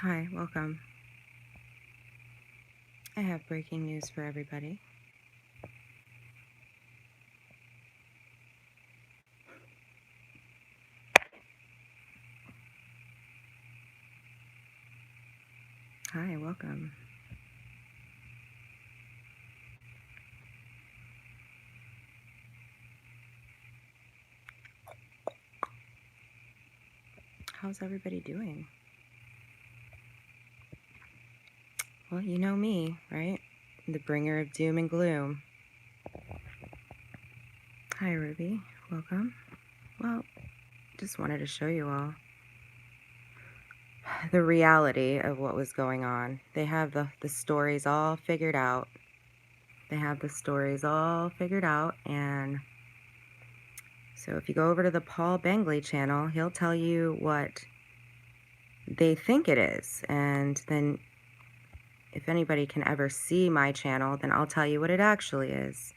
Hi, welcome. I have breaking news for everybody. Hi, welcome. How's everybody doing? Well, you know me, right? The bringer of doom and gloom. Hi, Ruby. Welcome. Well, just wanted to show you all the reality of what was going on. They have the stories all figured out. And so if you go over to the Paul Bangley channel, he'll tell you what they think it is. And then if anybody can ever see my channel, then I'll tell you what it actually is.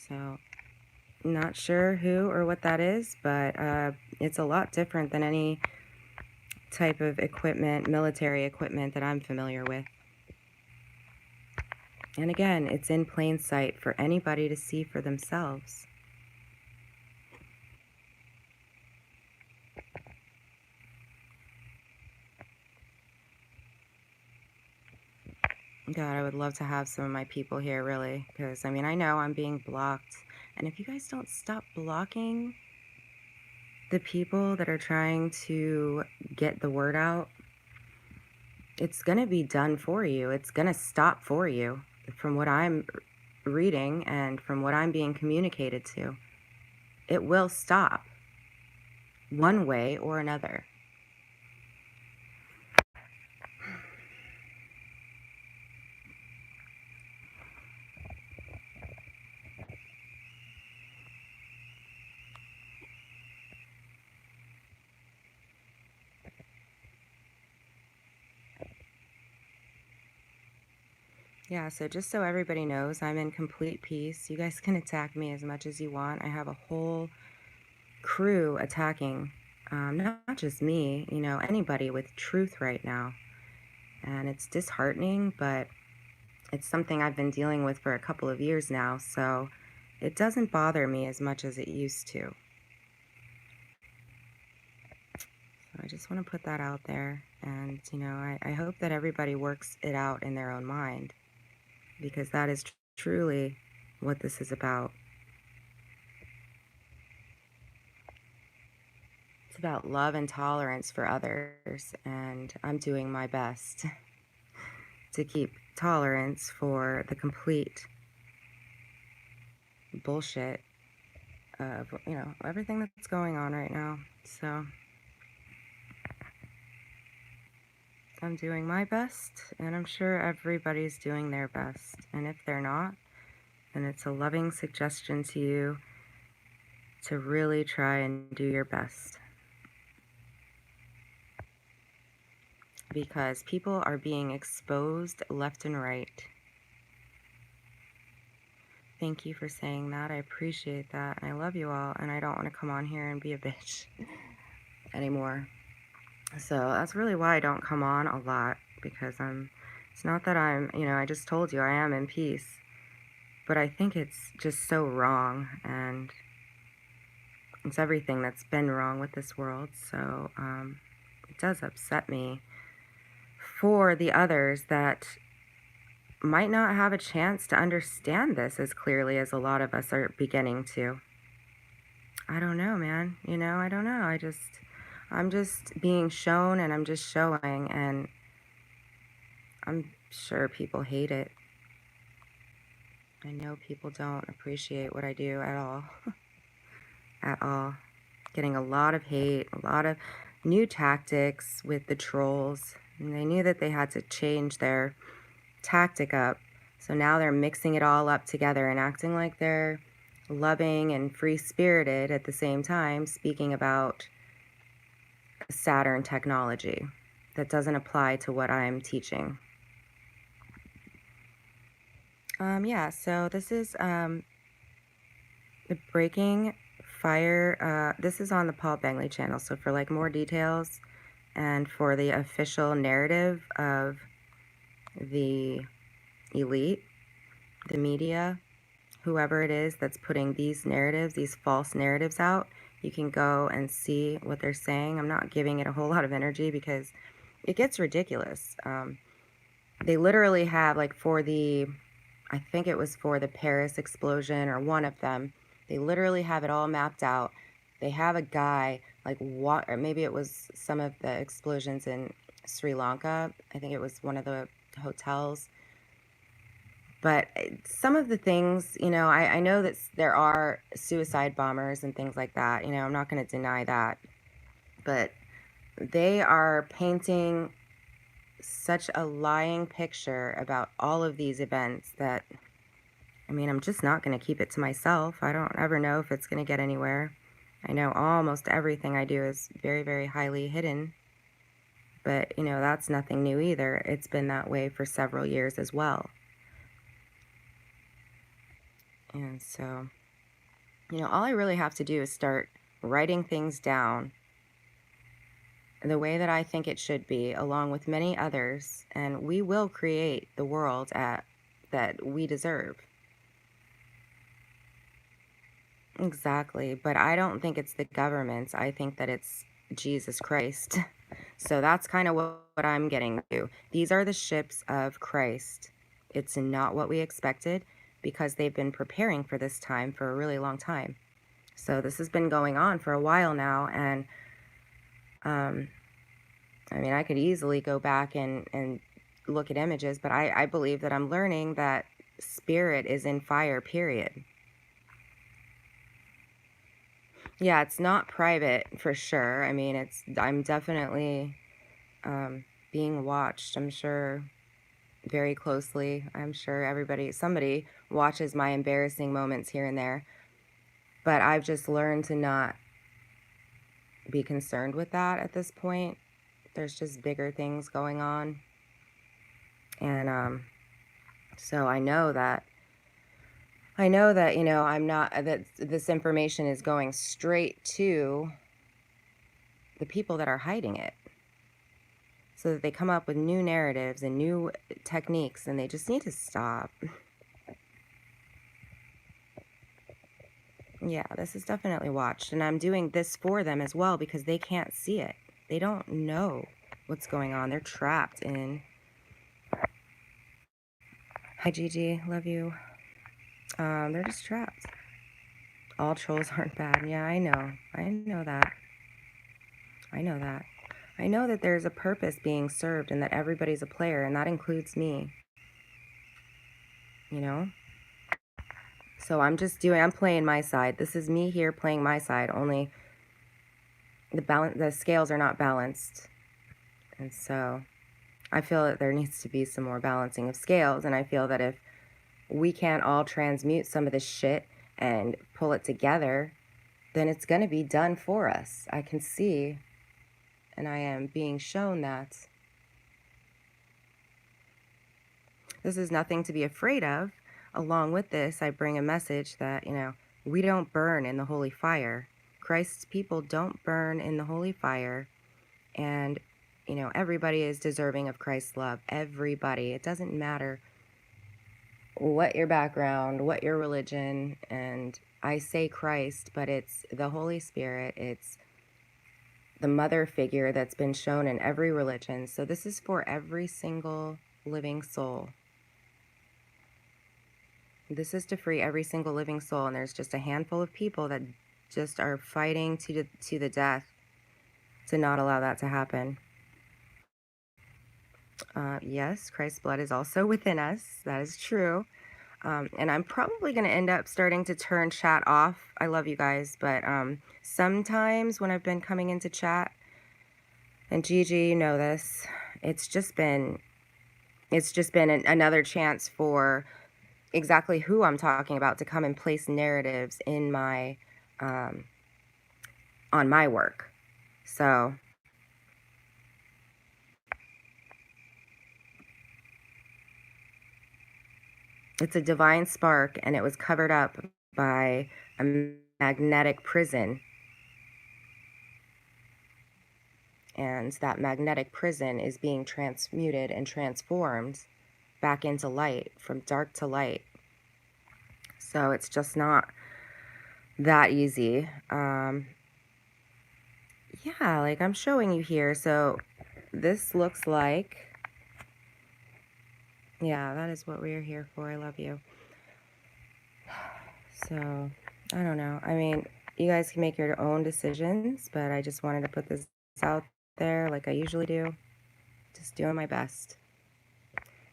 So, not sure who or what that is, but it's a lot different than any type of equipment, military equipment that I'm familiar with. And again, it's in plain sight for anybody to see for themselves. God, I would love to have some of my people here, really, because I mean, I know I'm being blocked. And if you guys don't stop blocking the people that are trying to get the word out, it's going to be done for you. It's going to stop for you. From what I'm reading and from what I'm being communicated to, it will stop one way or another. Yeah, so just so everybody knows, I'm in complete peace. You guys can attack me as much as you want. I have a whole crew attacking, not just me, you know, anybody with truth right now. And it's disheartening, but it's something I've been dealing with for a couple of years now, so it doesn't bother me as much as it used to. So I just want to put that out there, and you know, I hope that everybody works it out in their own mind, because that is truly what this is about. It's about love and tolerance for others, and I'm doing my best to keep tolerance for the complete bullshit of, you know, everything that's going on right now. So I'm doing my best, and I'm sure everybody's doing their best. And if they're not, then it's a loving suggestion to you to really try and do your best. Because people are being exposed left and right. Thank you for saying that. I appreciate that. I love you all, and I don't want to come on here and be a bitch anymore. So that's really why I don't come on a lot, because it's not that I'm, you know, I just told you I am in peace, but I think it's just so wrong, and it's everything that's been wrong with this world. So it does upset me for the others that might not have a chance to understand this as clearly as a lot of us are beginning to. I don't know, man. You know, I don't know. I'm just being shown, and I'm just showing, and I'm sure people hate it. I know people don't appreciate what I do at all. At all. Getting a lot of hate, a lot of new tactics with the trolls. And they knew that they had to change their tactic up. So now they're mixing it all up together and acting like they're loving and free-spirited at the same time, speaking about Saturn technology that doesn't apply to what I'm teaching. Yeah, so this is The breaking fire, this is on the Paul Bangley channel, so for, like, more details and for the official narrative of the elite, the media, whoever it is that's putting these narratives, these false narratives out, you can go and see what they're saying. I'm not giving it a whole lot of energy because it gets ridiculous. They literally have, like, for the, I think it was for the Paris explosion or one of them, they literally have it all mapped out. They have a guy, like, what, or maybe it was some of the explosions in Sri Lanka. I think it was one of the hotels. But some of the things, I know that there are suicide bombers and things like that. I'm not going to deny that. But they are painting such a lying picture about all of these events that, I'm just not going to keep it to myself. I don't ever know if it's going to get anywhere. I know almost everything I do is very, very highly hidden. But, that's nothing new either. It's been that way for several years as well. And so, all I really have to do is start writing things down the way that I think it should be, along with many others, and we will create the world that we deserve. Exactly, but I don't think it's the government. I think that it's Jesus Christ. So that's kind of what I'm getting to. These are the ships of Christ. It's not what we expected because they've been preparing for this time for a really long time. So this has been going on for a while now, and I could easily go back and look at images, but I believe that I'm learning that spirit is in fire, period. Yeah, it's not private for sure. I'm definitely being watched, I'm sure, very closely. I'm sure somebody watches my embarrassing moments here and there. But I've just learned to not be concerned with that at this point. There's just bigger things going on. And so I know that I'm not, that this information is going straight to the people that are hiding it, so that they come up with new narratives and new techniques, and they just need to stop. Yeah, this is definitely watched, and I'm doing this for them as well because they can't see it. They don't know what's going on. They're trapped in. Hi, Gigi. Love you. They're just trapped. All trolls aren't bad. Yeah, I know. I know that. I know that. I know that there's a purpose being served and that everybody's a player, and that includes me. So I'm playing my side. This is me here playing my side, only the scales are not balanced. And so I feel that there needs to be some more balancing of scales, and I feel that if we can't all transmute some of this shit and pull it together, then it's going to be done for us. I can see, and I am being shown that this is nothing to be afraid of. Along with this, I bring a message that, we don't burn in the holy fire. Christ's people don't burn in the holy fire. And, everybody is deserving of Christ's love. Everybody. It doesn't matter what your background, what your religion. And I say Christ, but it's the Holy Spirit. It's the mother figure that's been shown in every religion. So this is for every single living soul. This is to free every single living soul, and there's just a handful of people that just are fighting to the death to not allow that to happen. Yes, Christ's blood is also within us. That is true. And I'm probably going to end up starting to turn chat off. I love you guys, but sometimes when I've been coming into chat, and Gigi, you know this, it's just been another chance for exactly who I'm talking about to come and place narratives in my on my work. So it's a divine spark, and it was covered up by a magnetic prison. And that magnetic prison is being transmuted and transformed back into light, from dark to light. So it's just not that easy. Yeah, like I'm showing you here. So this looks like, yeah, that is what we're here for. I love you. So I don't know. I mean, you guys can make your own decisions, but I just wanted to put this out there like I usually do. Just doing my best.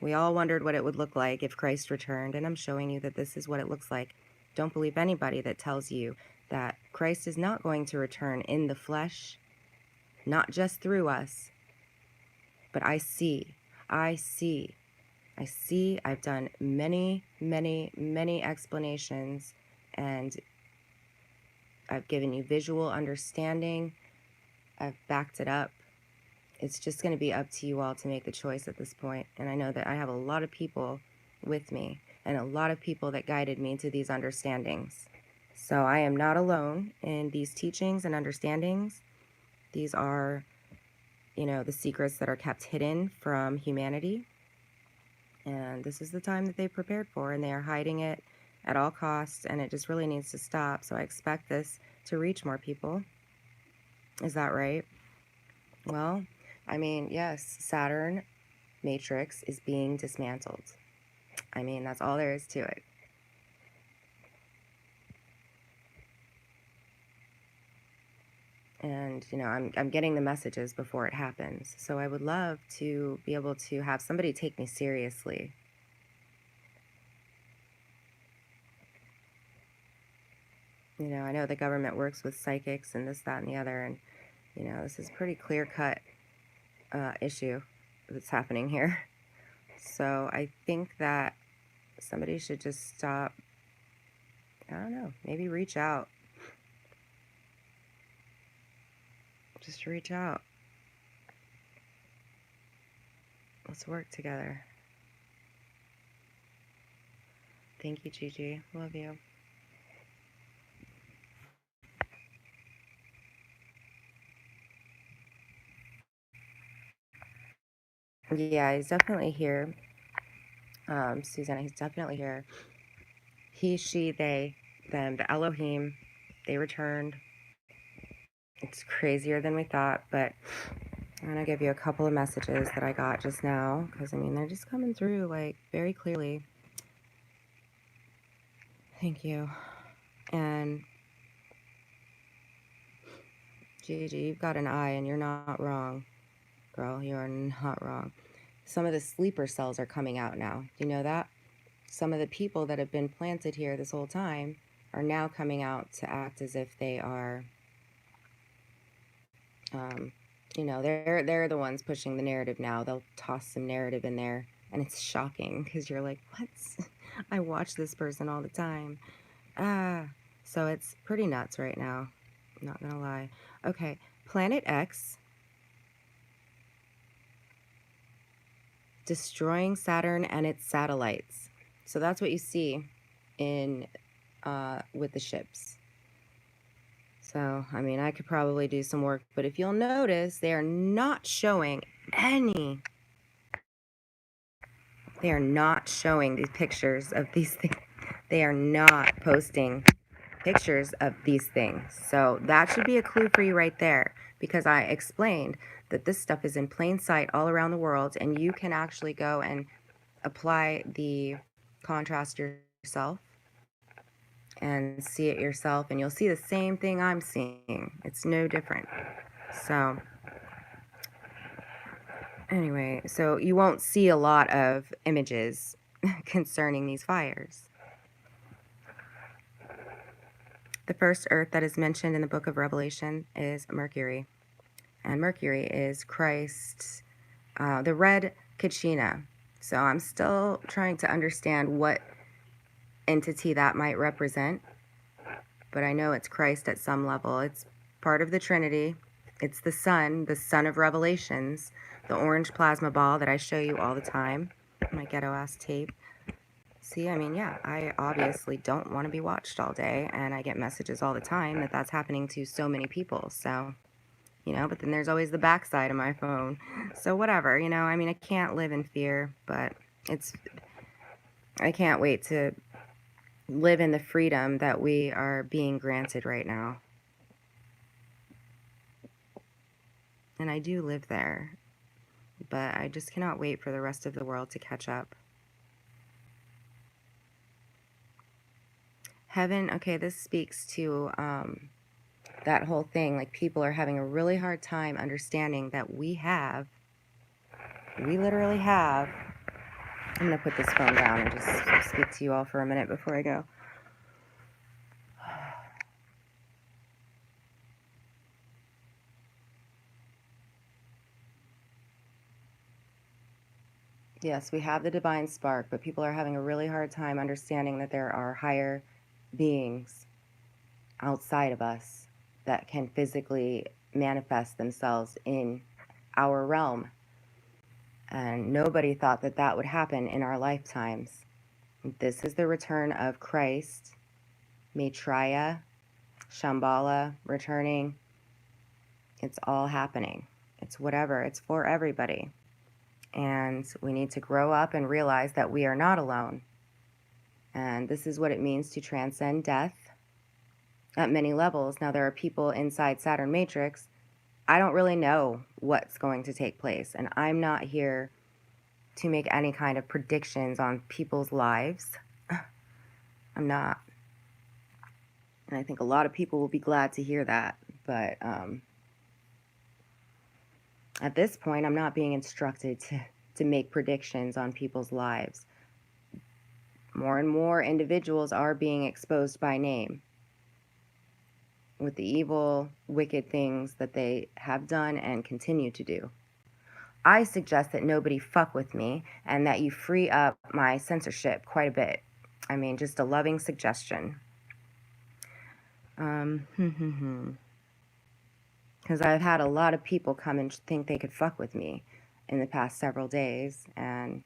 We all wondered what it would look like if Christ returned, and I'm showing you that this is what it looks like. Don't believe anybody that tells you that Christ is not going to return in the flesh, not just through us, but I see. I've done many, many, many explanations, and I've given you visual understanding. I've backed it up. It's just going to be up to you all to make the choice at this point. And I know that I have a lot of people with me and a lot of people that guided me to these understandings. So I am not alone in these teachings and understandings. These are, the secrets that are kept hidden from humanity. And this is the time that they prepared for, and they are hiding it at all costs, and it just really needs to stop. So I expect this to reach more people. Is that right? Well, I mean, yes, Saturn matrix is being dismantled. I mean, that's all there is to it. And, I'm getting the messages before it happens. So I would love to be able to have somebody take me seriously. I know the government works with psychics and this, that, and the other. And, this is pretty clear-cut issue that's happening here. So I think that somebody should just stop, I don't know, maybe reach out. Just reach out. Let's work together. Thank you, Gigi. Love you. Yeah, he's definitely here. Susanna, he's definitely here. He, she, they, them, the Elohim, they returned. It's crazier than we thought, but I'm going to give you a couple of messages that I got just now, because, they're just coming through, like, very clearly. Thank you. And, Gigi, you've got an eye, and you're not wrong. Girl, you are not wrong. Some of the sleeper cells are coming out now. Do you know that? Some of the people that have been planted here this whole time are now coming out to act as if they are, they're the ones pushing the narrative now. They'll toss some narrative in there, and it's shocking because you're like, what? I watch this person all the time. So it's pretty nuts right now. I'm not gonna lie. Okay, Planet X destroying Saturn and its satellites. So that's what you see in with the ships. So, I could probably do some work, but if you'll notice, they are not showing any. They are not showing these pictures of these things. They are not posting pictures of these things. So that should be a clue for you right there, because I explained that this stuff is in plain sight all around the world, and you can actually go and apply the contrast yourself and see it yourself, and you'll see the same thing I'm seeing. It's no different. So anyway, so you won't see a lot of images concerning these fires. The first earth that is mentioned in the book of Revelation is Mercury. And Mercury is Christ's, the red Kachina. So I'm still trying to understand what entity that might represent. But I know it's Christ at some level. It's part of the Trinity. It's the sun of Revelations, the orange plasma ball that I show you all the time, my ghetto ass tape. See, I mean, yeah, I obviously don't want to be watched all day, and I get messages all the time that that's happening to so many people. So, but then there's always the backside of my phone. So, whatever, I mean, I can't live in fear, but it's, I can't wait to live in the freedom that we are being granted right now. And I do live there, but I just cannot wait for the rest of the world to catch up. Heaven, okay, this speaks to that whole thing. Like, people are having a really hard time understanding that we literally have. I'm going to put this phone down and just speak to you all for a minute before I go. Yes, we have the divine spark, but people are having a really hard time understanding that there are higher beings outside of us that can physically manifest themselves in our realm. And nobody thought that that would happen in our lifetimes. This is the return of Christ, Maitreya, Shambhala returning. It's all happening. It's whatever. It's for everybody. And we need to grow up and realize that we are not alone. And this is what it means to transcend death at many levels. Now, there are people inside Saturn Matrix. I don't really know what's going to take place. And I'm not here to make any kind of predictions on people's lives. I'm not. And I think a lot of people will be glad to hear that. But at this point, I'm not being instructed to make predictions on people's lives. More and more individuals are being exposed by name with the evil, wicked things that they have done and continue to do. I suggest that nobody fuck with me and that you free up my censorship quite a bit. I mean, just a loving suggestion. Because I've had a lot of people come and think they could fuck with me in the past several days, and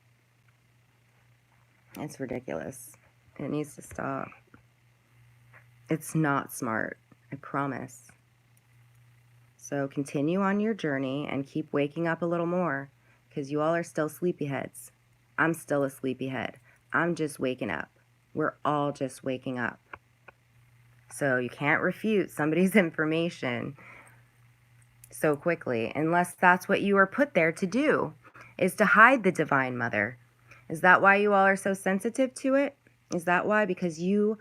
it's ridiculous. It needs to stop. It's not smart, I promise. So continue on your journey and keep waking up a little more, because you all are still sleepyheads. I'm still a sleepyhead. I'm just waking up. We're all just waking up. So you can't refute somebody's information so quickly, unless that's what you are put there to do, is to hide the Divine Mother. Is that why you all are so sensitive to it? Is that why? Because you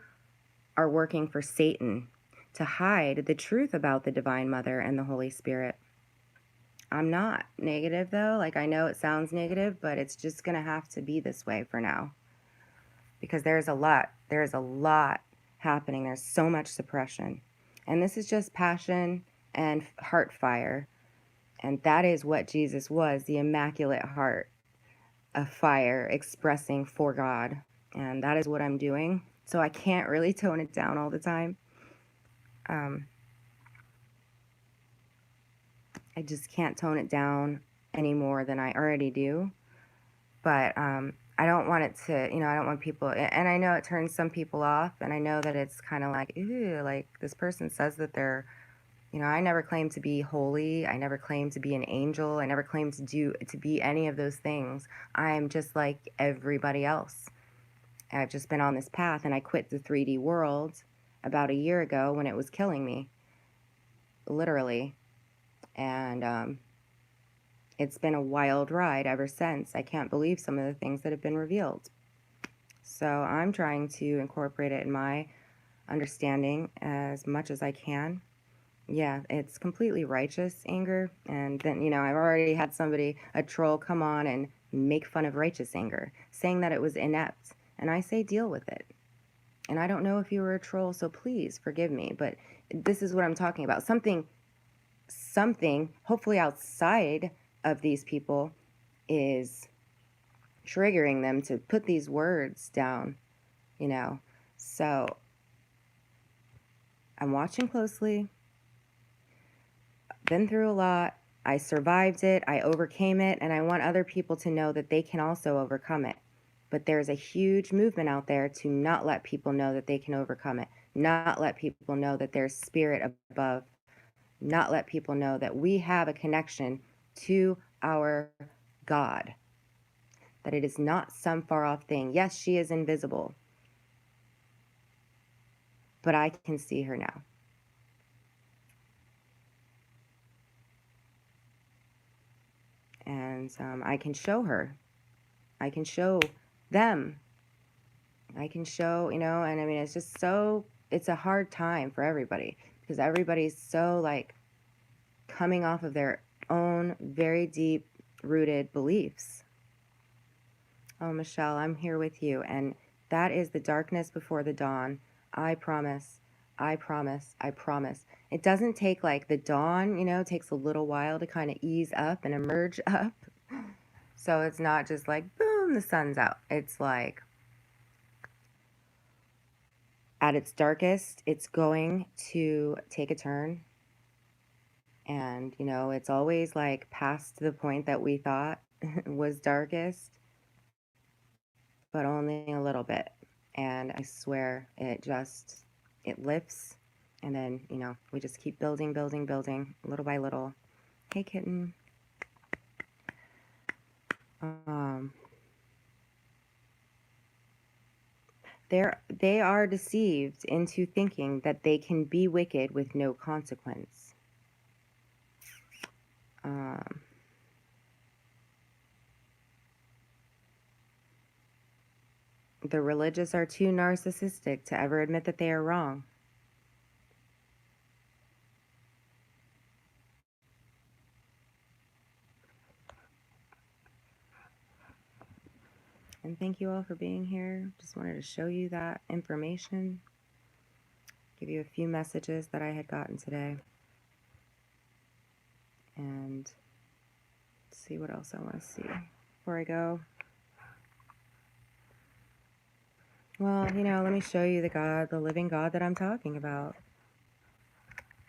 are working for Satan to hide the truth about the Divine Mother and the Holy Spirit. I'm not negative, though. Like, I know it sounds negative, but it's just going to have to be this way for now. Because there's a lot happening. There's so much suppression. And this is just passion and heart fire. And that is what Jesus was, the immaculate heart of fire expressing for God. And that is what I'm doing. So I can't really tone it down all the time. I just can't tone it down any more than I already do. But I don't want it to, I don't want people, and I know it turns some people off, and I know that it's kind of like, ew, like this person says that they're, I never claimed to be holy. I never claimed to be an angel. I never claimed to be any of those things. I'm just like everybody else. I've just been on this path, and I quit the 3D world about a year ago when it was killing me, literally. And it's been a wild ride ever since. I can't believe some of the things that have been revealed. So I'm trying to incorporate it in my understanding as much as I can. Yeah, it's completely righteous anger. And then, I've already had a troll come on and make fun of righteous anger, saying that it was inept. And I say, deal with it. And I don't know if you were a troll, so please forgive me. But this is what I'm talking about. Something, hopefully outside of these people, is triggering them to put these words down, So I'm watching closely. Been through a lot. I survived it. I overcame it. And I want other people to know that they can also overcome it. But there's a huge movement out there to not let people know that they can overcome it, not let people know that there's spirit above, not let people know that we have a connection to our God, that it is not some far off thing. Yes, she is invisible, but I can see her now. And I can show her. I can show them. I can show, and I mean, it's just so, it's a hard time for everybody because everybody's so like coming off of their own very deep rooted beliefs. Oh, Michelle, I'm here with you. And that is the darkness before the dawn. I promise. I promise. I promise. It doesn't take like the dawn, it takes a little while to kind of ease up and emerge up. So it's not just like, boom, the sun's out. It's like at its darkest, it's going to take a turn. And, it's always like past the point that we thought was darkest, but only a little bit. And I swear it lifts. And then, we just keep building, building, building, little by little. Hey, kitten. They are deceived into thinking that they can be wicked with no consequence. The religious are too narcissistic to ever admit that they are wrong. And thank you all for being here. Just wanted to show you that information, give you a few messages that I had gotten today, and see what else I want to see before I go. Well, let me show you the living God that I'm talking about.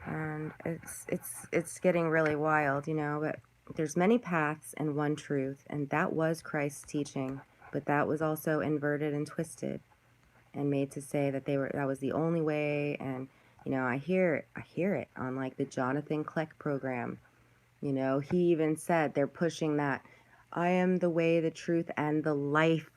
And it's getting really wild, but there's many paths and one truth, and that was Christ's teaching, but that was also inverted and twisted and made to say that that was the only way. And I hear it on like the Jonathan Kleck program. He even said they're pushing that I am the way, the truth, and the life.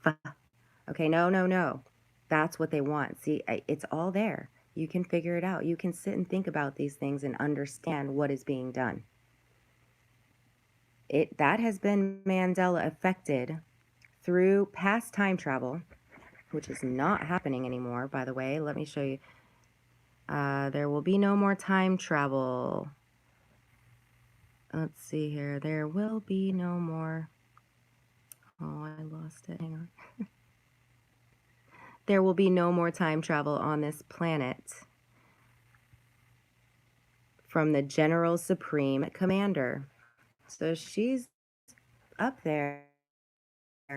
Okay, no. That's what they want. See, it's all there. You can figure it out. You can sit and think about these things and understand what is being done. That has been Mandela affected through past time travel, which is not happening anymore, by the way. Let me show you. There will be no more time travel. Let's see here. There will be no more. Oh, I lost it. Hang on. There will be no more time travel on this planet from the General Supreme Commander. So she's up there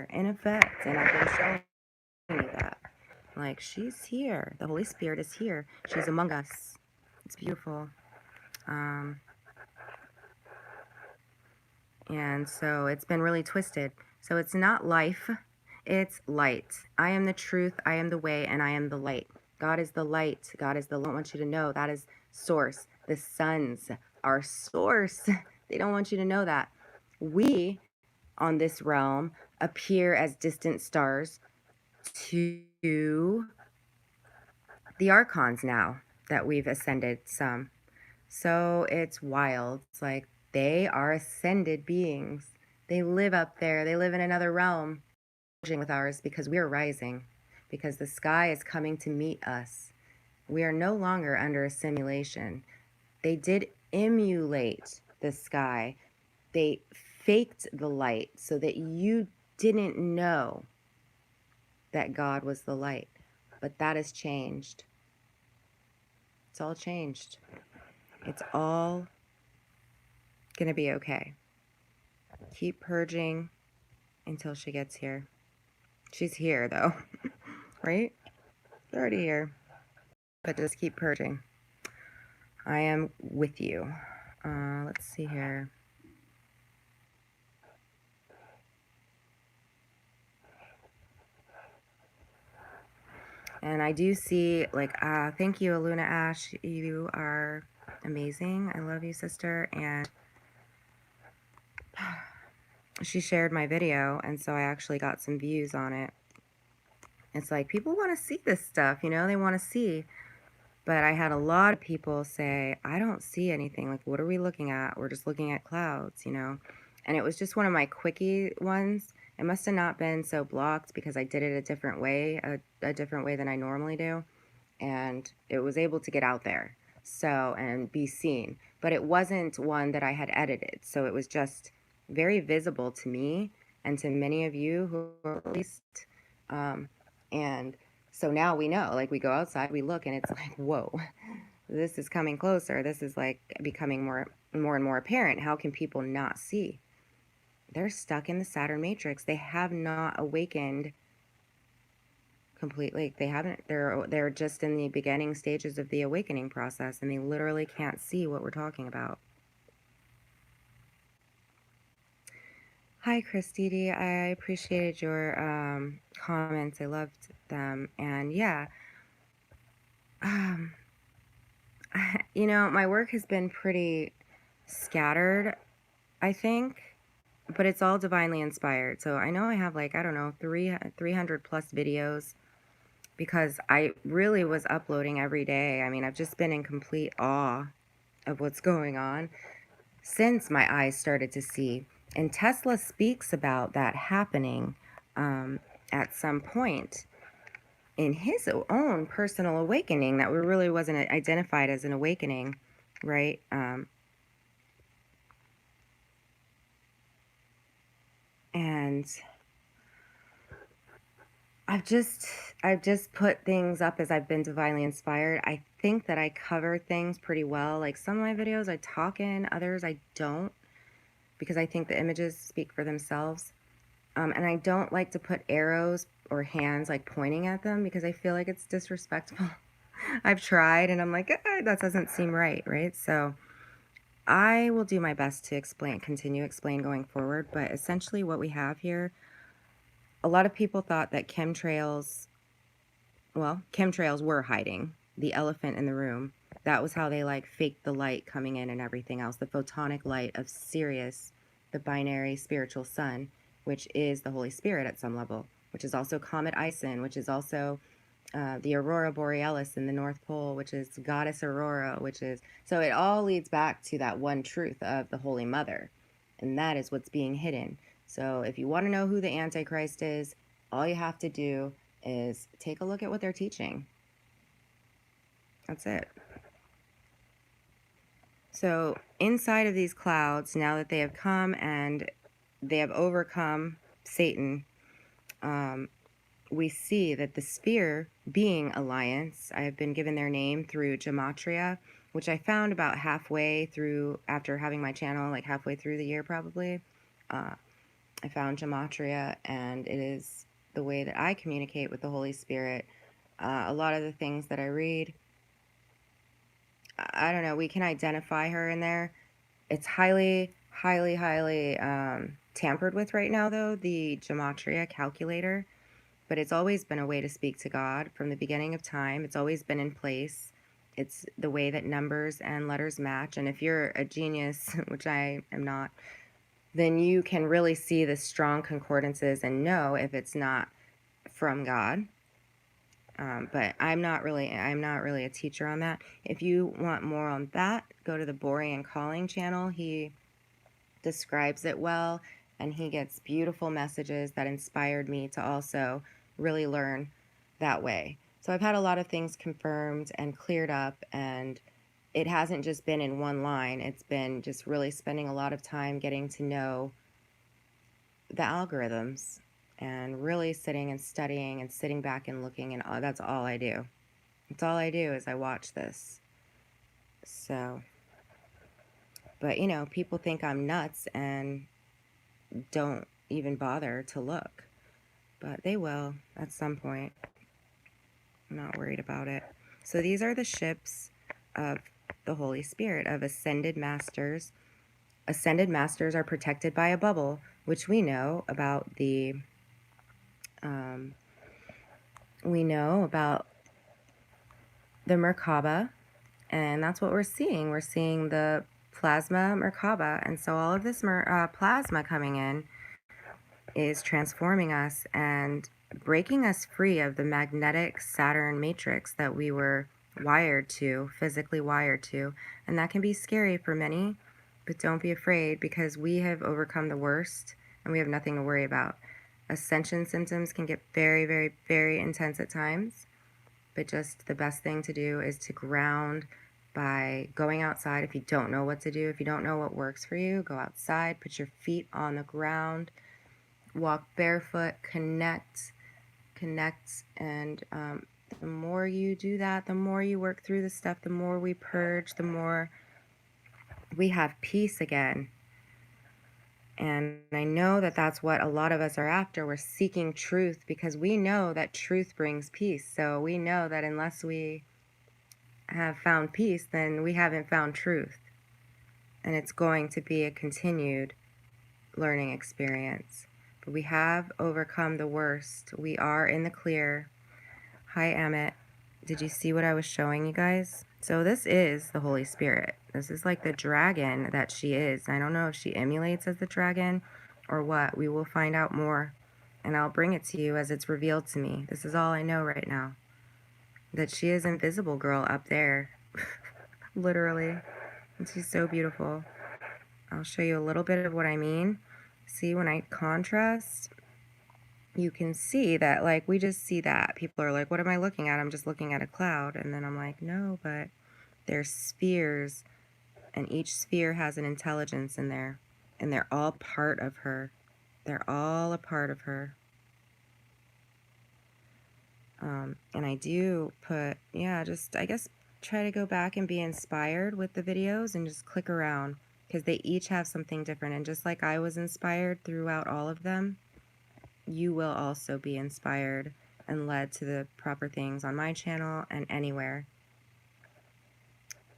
in effect, and I've been showing you that. Like, she's here. The Holy Spirit is here. She's among us. It's beautiful. And so it's been really twisted. So it's not life, it's light. I am the truth, I am the way, and I am the light. God is the light. God is the light. I want you to know that is source. The suns are source. They don't want you to know that. We, on this realm, appear as distant stars to the archons now that we've ascended some. So it's wild. It's like they are ascended beings. They live up there. They live in another realm with ours because we are rising, because the sky is coming to meet us. We are no longer under a simulation. They did emulate the sky. They faked the light so that you didn't know that God was the light. But that has changed. It's all changed. It's all going to be okay. Keep purging until she gets here. She's here, though. Right? She's already here. But just keep purging. I am with you. Let's see here. And I do see, like, thank you, Aluna Ash. You are amazing. I love you, sister. And she shared my video, and so I actually got some views on it. It's like people want to see this stuff, you know, they want to see. But I had a lot of people say, I don't see anything. Like, what are we looking at? We're just looking at clouds, you know? And it was just one of my quickie ones. It must have not been so blocked because I did it a different way, a different way than I normally do. And it was able to get out there, so, and be seen. But it wasn't one that I had edited. So it was just very visible to me and to many of you who are at least, um, and so now we know, like we go outside, we look, and it's like, whoa, this is coming closer. This is like becoming more and more apparent. How can people not see? They're stuck in the Saturn matrix. They have not awakened completely. They haven't, they're just in the beginning stages of the awakening process, and they literally can't see what we're talking about. Hi, Christy. I appreciated your comments. I loved them. And yeah, um, you know, my work has been pretty scattered, I think, but it's all divinely inspired. So I know I have, like, I don't know, 300 plus videos because I really was uploading every day. I mean, I've just been in complete awe of what's going on since my eyes started to see. And Tesla speaks about that happening at some point in his own personal awakening that really wasn't identified as an awakening, right? And I've just put things up as I've been divinely inspired. I think that I cover things pretty well. Like some of my videos I talk in, others I don't, because I think the images speak for themselves. And I don't like to put arrows or hands like pointing at them because I feel like it's disrespectful. I've tried and I'm like, that doesn't seem right, right? So I will do my best to continue explain going forward. But essentially what we have here, a lot of people thought that chemtrails were hiding the elephant in the room. That was how they like faked the light coming in and everything else, the photonic light of Sirius, the binary spiritual sun, which is the Holy Spirit at some level, which is also Comet Ison, which is also the Aurora Borealis in the North Pole, which is Goddess Aurora, which is, so it all leads back to that one truth of the Holy Mother, and that is what's being hidden. So if you want to know who the Antichrist is, all you have to do is take a look at what they're teaching. That's it. So inside of these clouds, now that they have come and they have overcome Satan, we see that the sphere being alliance, I have been given their name through gematria, which I found about halfway through, after having my channel, like halfway through the year probably. I found gematria, and it is the way that I communicate with the Holy Spirit. A lot of the things that I read, I don't know, we can identify her in there. It's highly, highly, highly tampered with right now, though, the gematria calculator. But it's always been a way to speak to God from the beginning of time. It's always been in place. It's the way that numbers and letters match. And if you're a genius, which I am not, then you can really see the strong concordances and know if it's not from God. But I'm not really a teacher on that. If you want more on that, go to the Borean Calling channel. He describes it well, and he gets beautiful messages that inspired me to also really learn that way. So I've had a lot of things confirmed and cleared up, and it hasn't just been in one line. It's been just really spending a lot of time getting to know the algorithms and really sitting and studying and sitting back and looking, and that's all I do. That's all I do is I watch this. So, but you know, people think I'm nuts and don't even bother to look, but they will at some point. I'm not worried about it. So these are the ships of the Holy Spirit, of ascended masters. Ascended masters are protected by a bubble, which we know about the Merkaba, and that's what we're seeing. We're seeing the plasma Merkaba, and so all of this plasma coming in is transforming us and breaking us free of the magnetic Saturn matrix that we were wired to, physically wired to. And that can be scary for many, but don't be afraid because we have overcome the worst and we have nothing to worry about. Ascension symptoms can get very, very, very intense at times, but just the best thing to do is to ground by going outside. If you don't know what to do, if you don't know what works for you, go outside, put your feet on the ground, walk barefoot, connect, and the more you do that, the more you work through the stuff, the more we purge, the more we have peace again. And I know that that's what a lot of us are after. We're seeking truth because we know that truth brings peace. So we know that unless we have found peace, then we haven't found truth. And it's going to be a continued learning experience. But we have overcome the worst. We are in the clear. Hi, Amit. Did you see what I was showing you guys? So this is the Holy Spirit. This is like the dragon that she is. I don't know if she emulates as the dragon or what. We will find out more. And I'll bring it to you as it's revealed to me. This is all I know right now. That she is invisible girl up there. Literally. And she's so beautiful. I'll show you a little bit of what I mean. See, when I contrast, you can see that, like, we just see that. People are like, what am I looking at? I'm just looking at a cloud. And then I'm like, no, but there's spheres, and each sphere has an intelligence in there, and they're all part of her. They're all a part of her. And I do put, yeah, just, I guess, try to go back and be inspired with the videos and just click around because they each have something different. And just like I was inspired throughout all of them, you will also be inspired and led to the proper things on my channel and anywhere.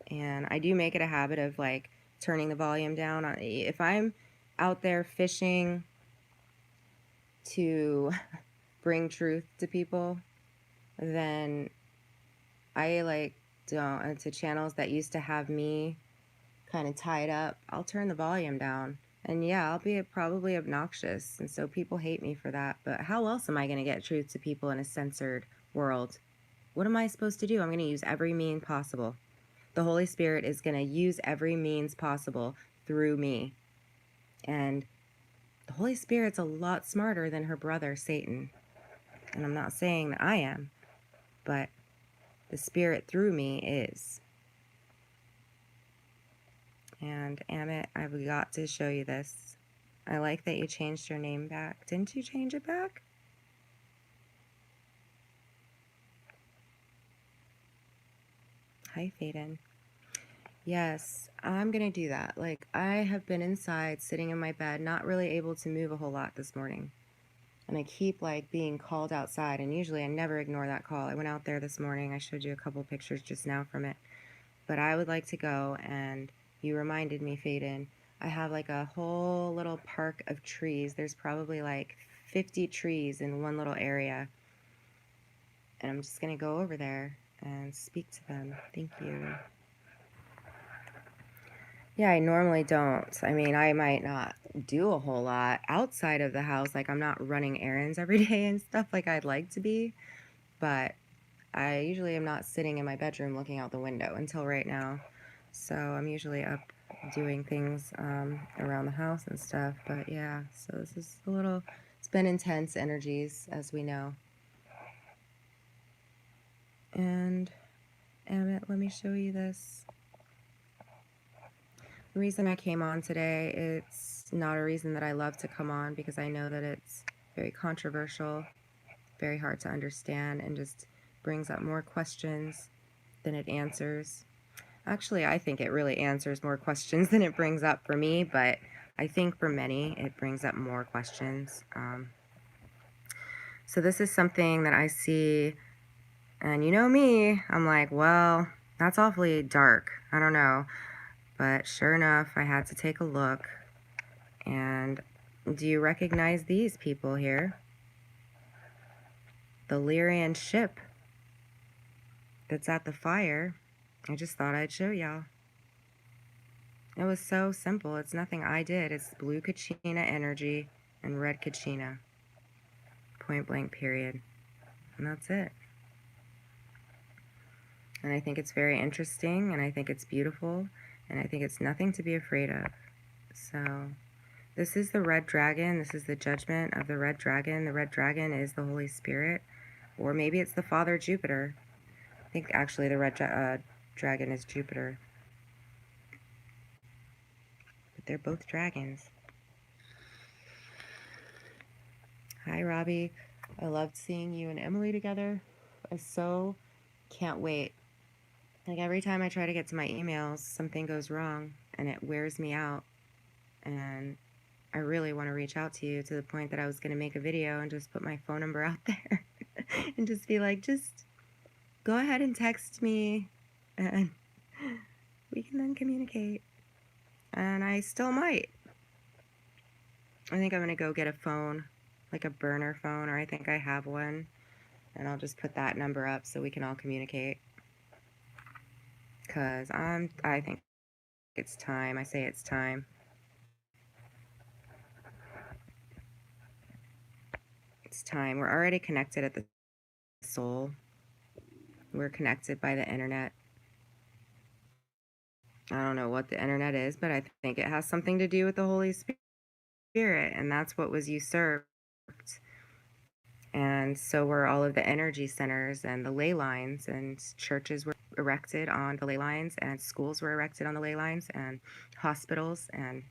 And I do make it a habit of like turning the volume down. If I'm out there fishing to bring truth to people, then I like don't, to channels that used to have me kind of tied up, I'll turn the volume down. And yeah, I'll be probably obnoxious, and so people hate me for that. But how else am I going to get truth to people in a censored world? What am I supposed to do? I'm going to use every means possible. The Holy Spirit is going to use every means possible through me. And the Holy Spirit's a lot smarter than her brother, Satan. And I'm not saying that I am, but the Spirit through me is. And Amit, I've got to show you this. I like that you changed your name back. Didn't you change it back? Hi, Faden. Yes, I'm gonna do that. Like, I have been inside, sitting in my bed, not really able to move a whole lot this morning. And I keep, like, being called outside, and usually I never ignore that call. I went out there this morning. I showed you a couple pictures just now from it. But I would like to go, and you reminded me, Faden. I have, like, a whole little park of trees. There's probably, like, 50 trees in one little area. And I'm just gonna go over there and speak to them. Thank you. Yeah, I normally don't. I mean, I might not do a whole lot outside of the house. Like, I'm not running errands every day and stuff like I'd like to be. But I usually am not sitting in my bedroom looking out the window until right now. So I'm usually up doing things around the house and stuff. But yeah, so this is a little, it's been intense energies, as we know. And Amit, let me show you this. The reason I came on today, it's not a reason that I love to come on because I know that it's very controversial, very hard to understand, and just brings up more questions than it answers. Actually, I think it really answers more questions than it brings up for me, but I think for many it brings up more questions. So this is something that I see, and you know me, I'm like, well, that's awfully dark. I don't know. But sure enough, I had to take a look. And do you recognize these people here? The Lyrian ship. that's at the fire. I just thought I'd show y'all. It was so simple. It's nothing I did. It's blue Kachina energy and red Kachina. Point blank, period. And that's it. And I think it's very interesting, and I think it's beautiful, and I think it's nothing to be afraid of. So, this is the red dragon. This is the judgment of the red dragon. The red dragon is the Holy Spirit, or maybe it's the Father Jupiter. I think actually the red dragon is Jupiter. But they're both dragons. Hi, Robbie. I loved seeing you and Emily together. I so can't wait. Like every time I try to get to my emails, something goes wrong and it wears me out. And I really want to reach out to you to the point that I was going to make a video and just put my phone number out there and just be like, just go ahead and text me and we can then communicate. And I still might. I think I'm going to go get a phone, like a burner phone, or I think I have one. And I'll just put that number up so we can all communicate. Because I think it's time. I say it's time. It's time. We're already connected at the soul. We're connected by the internet. I don't know what the internet is, but I think it has something to do with the Holy Spirit, and that's what was usurped. And so were all of the energy centers and the ley lines, and churches were erected on the ley lines, and schools were erected on the ley lines, and hospitals, and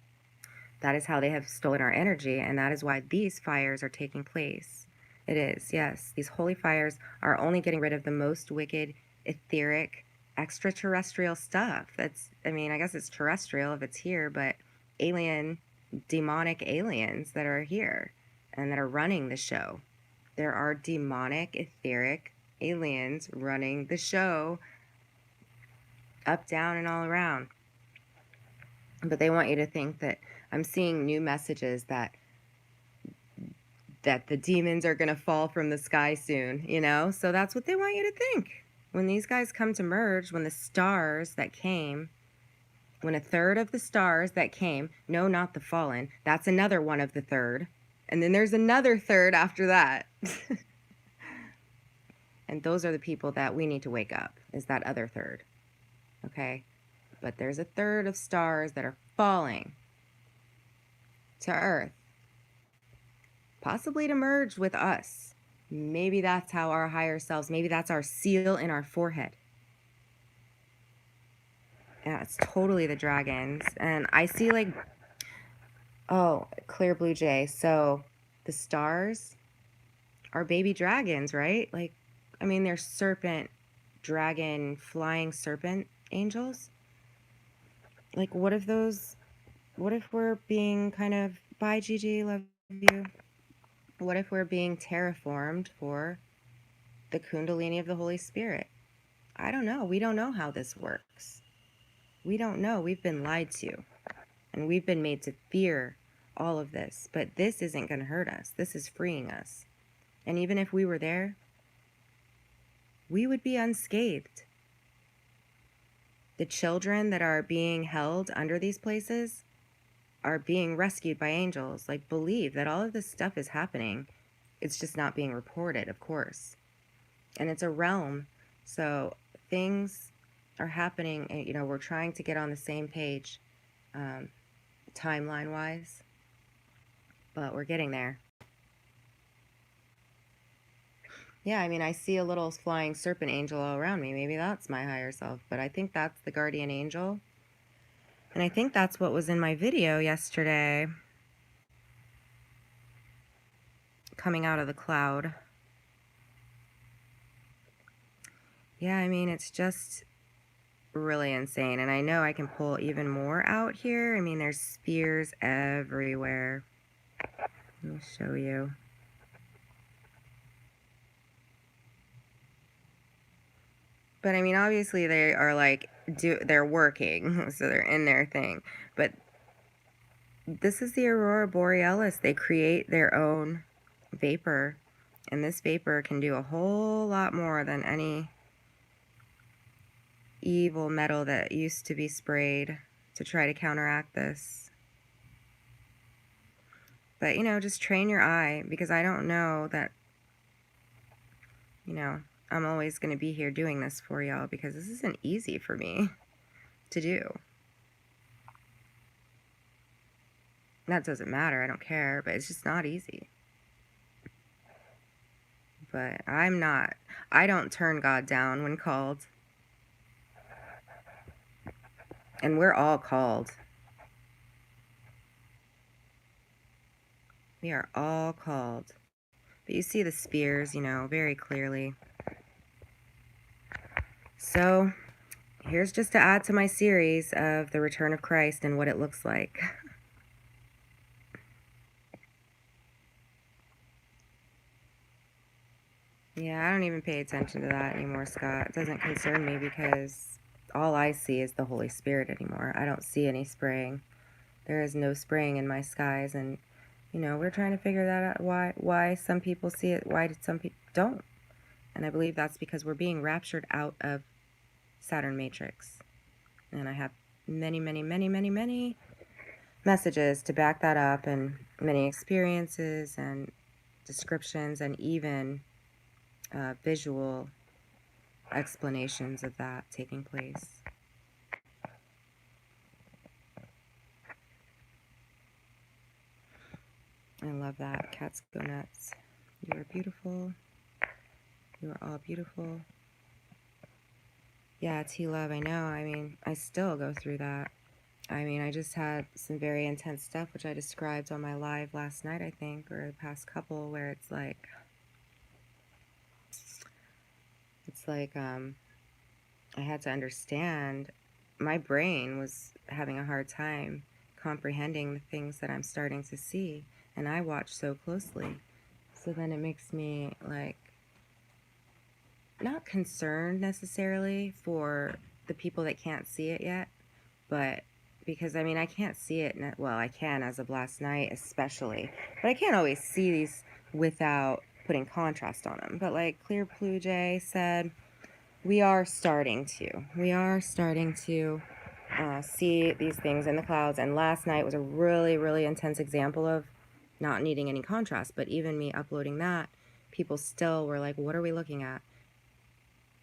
that is how they have stolen our energy, and that is why these fires are taking place. It is, yes. These holy fires are only getting rid of the most wicked, etheric, extraterrestrial stuff. That's, I mean, I guess it's terrestrial if it's here, but alien, demonic aliens that are here and that are running the show. There are demonic, etheric aliens running the show up, down, and all around. But they want you to think that I'm seeing new messages that the demons are going to fall from the sky soon, you know? So that's what they want you to think. When these guys come to merge, when the stars that came, when a third of the stars that came, no, not the fallen, that's another one of the third. And then there's another third after that. And those are the people that we need to wake up, is that other third. Okay? But there's a third of stars that are falling to Earth, possibly to merge with us. Maybe that's how our higher selves, maybe that's our seal in our forehead. Yeah, it's totally the dragons. And I see like, oh, clear blue jay. So the stars are baby dragons, right? Like, I mean, they're serpent, dragon, flying serpent angels. Like, what if we're being kind of, bye Gigi, love you. What if we're being terraformed for the Kundalini of the Holy Spirit? I don't know. We don't know how this works. We don't know. We've been lied to. And we've been made to fear all of this. But this isn't going to hurt us. This is freeing us. And even if we were there, we would be unscathed. The children that are being held under these places are being rescued by angels. Like, believe that all of this stuff is happening. It's just not being reported, of course. And it's a realm. So things are happening. You know, we're trying to get on the same page, timeline-wise. But we're getting there. Yeah, I mean, I see a little flying serpent angel all around me. Maybe that's my higher self. But I think that's the guardian angel. And I think that's what was in my video yesterday. Coming out of the cloud. Yeah, I mean, it's just really insane. And I know I can pull even more out here. I mean, there's spheres everywhere. Let me show you. But I mean, obviously they are like, they're working, so they're in their thing. But this is the aurora borealis. They create their own vapor, and this vapor can do a whole lot more than any evil metal that used to be sprayed to try to counteract this. But, you know, just train your eye, because I don't know that, you know, I'm always going to be here doing this for y'all, because this isn't easy for me to do. That doesn't matter, I don't care, but it's just not easy. But I don't turn God down when called. And we're all called. We are all called. But you see the spears, you know, very clearly. So, here's just to add to my series of the return of Christ and what it looks like. Yeah, I don't even pay attention to that anymore, Scott. It doesn't concern me, because all I see is the Holy Spirit anymore. I don't see any spraying. There is no spraying in my skies, and, you know, we're trying to figure that out, why some people see it, why did some people don't. And I believe that's because we're being raptured out of Saturn matrix. And I have many, many, many, many, many messages to back that up, and many experiences and descriptions, and even visual explanations of that taking place. I love that. Cats go nuts. You are beautiful. You are all beautiful. Yeah, T-Love, I know. I mean, I still go through that. I mean, I just had some very intense stuff, which I described on my live last night, I think, or the past couple, where it's like I had to understand, my brain was having a hard time comprehending the things that I'm starting to see, and I watch so closely. So then it makes me, like, not concerned necessarily for the people that can't see it yet, but because, I mean, I can't see it, well, I can as of last night especially, but I can't always see these without putting contrast on them. But like Clear Blue Jay said, we are starting to see these things in the clouds. And last night was a really, really intense example of not needing any contrast. But even me uploading that, people still were like, what are we looking at?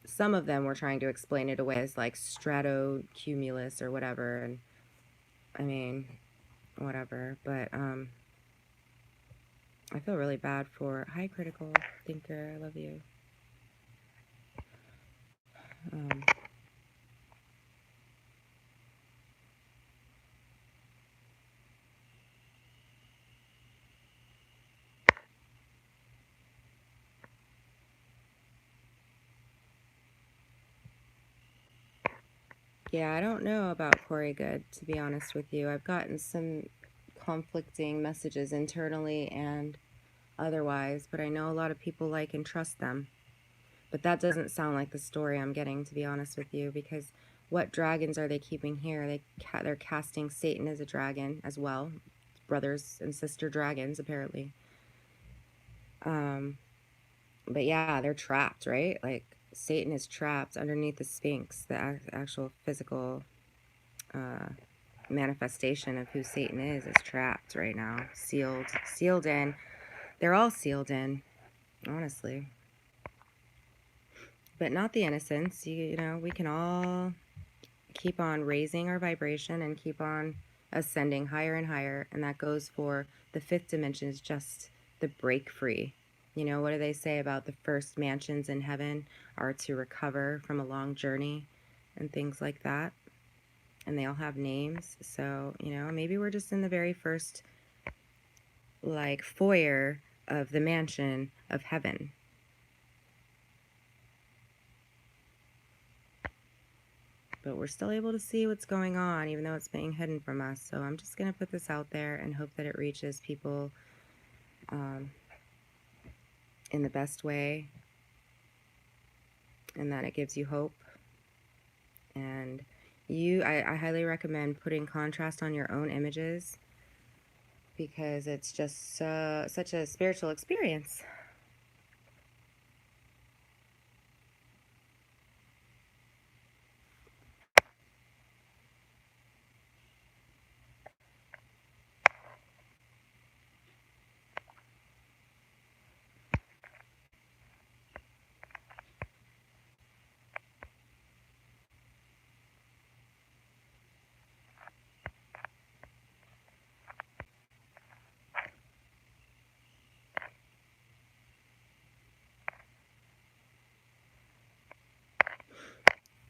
Some of them were trying to explain it away as like stratocumulus or whatever. And I mean, whatever. But I feel really bad for, hi Critical Thinker, I love you. Yeah, I don't know about Corey Good, to be honest with you. I've gotten some conflicting messages internally and otherwise, but I know a lot of people like and trust them. But that doesn't sound like the story I'm getting, to be honest with you, because what dragons are they keeping here? They're casting Satan as a dragon as well. Brothers and sister dragons, apparently. But yeah, they're trapped, right? Like, Satan is trapped underneath the Sphinx, the actual physical manifestation of who Satan is trapped right now, sealed in. They're all sealed in, honestly. But not the innocents. You know, we can all keep on raising our vibration and keep on ascending higher and higher, and that goes for the fifth dimension, is just the break free. You know, what do they say about the first mansions in heaven are to recover from a long journey and things like that? And they all have names. So, you know, maybe we're just in the very first, like, foyer of the mansion of heaven. But we're still able to see what's going on, even though it's being hidden from us. So I'm just going to put this out there and hope that it reaches people in the best way, and that it gives you hope. And I highly recommend putting contrast on your own images, because it's just such a spiritual experience.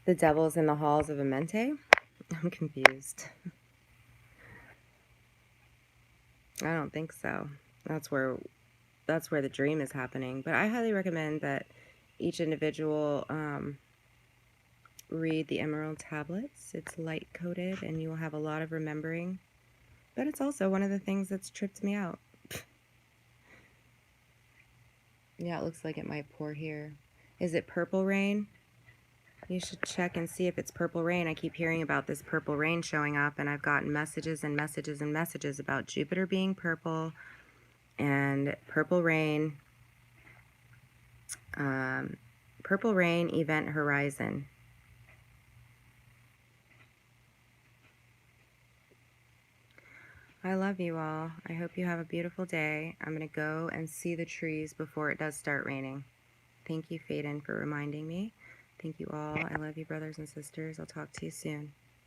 The devil's in the halls of Amente? I'm confused. I don't think so. That's where the dream is happening. But I highly recommend that each individual read the Emerald Tablets. It's light coated and you will have a lot of remembering. But it's also one of the things that's tripped me out. Yeah, it looks like it might pour here. Is it purple rain? You should check and see if it's purple rain. I keep hearing about this purple rain showing up, and I've gotten messages and messages and messages about Jupiter being purple and purple rain event horizon. I love you all. I hope you have a beautiful day. I'm going to go and see the trees before it does start raining. Thank you, Faden, for reminding me. Thank you all. I love you, brothers and sisters. I'll talk to you soon.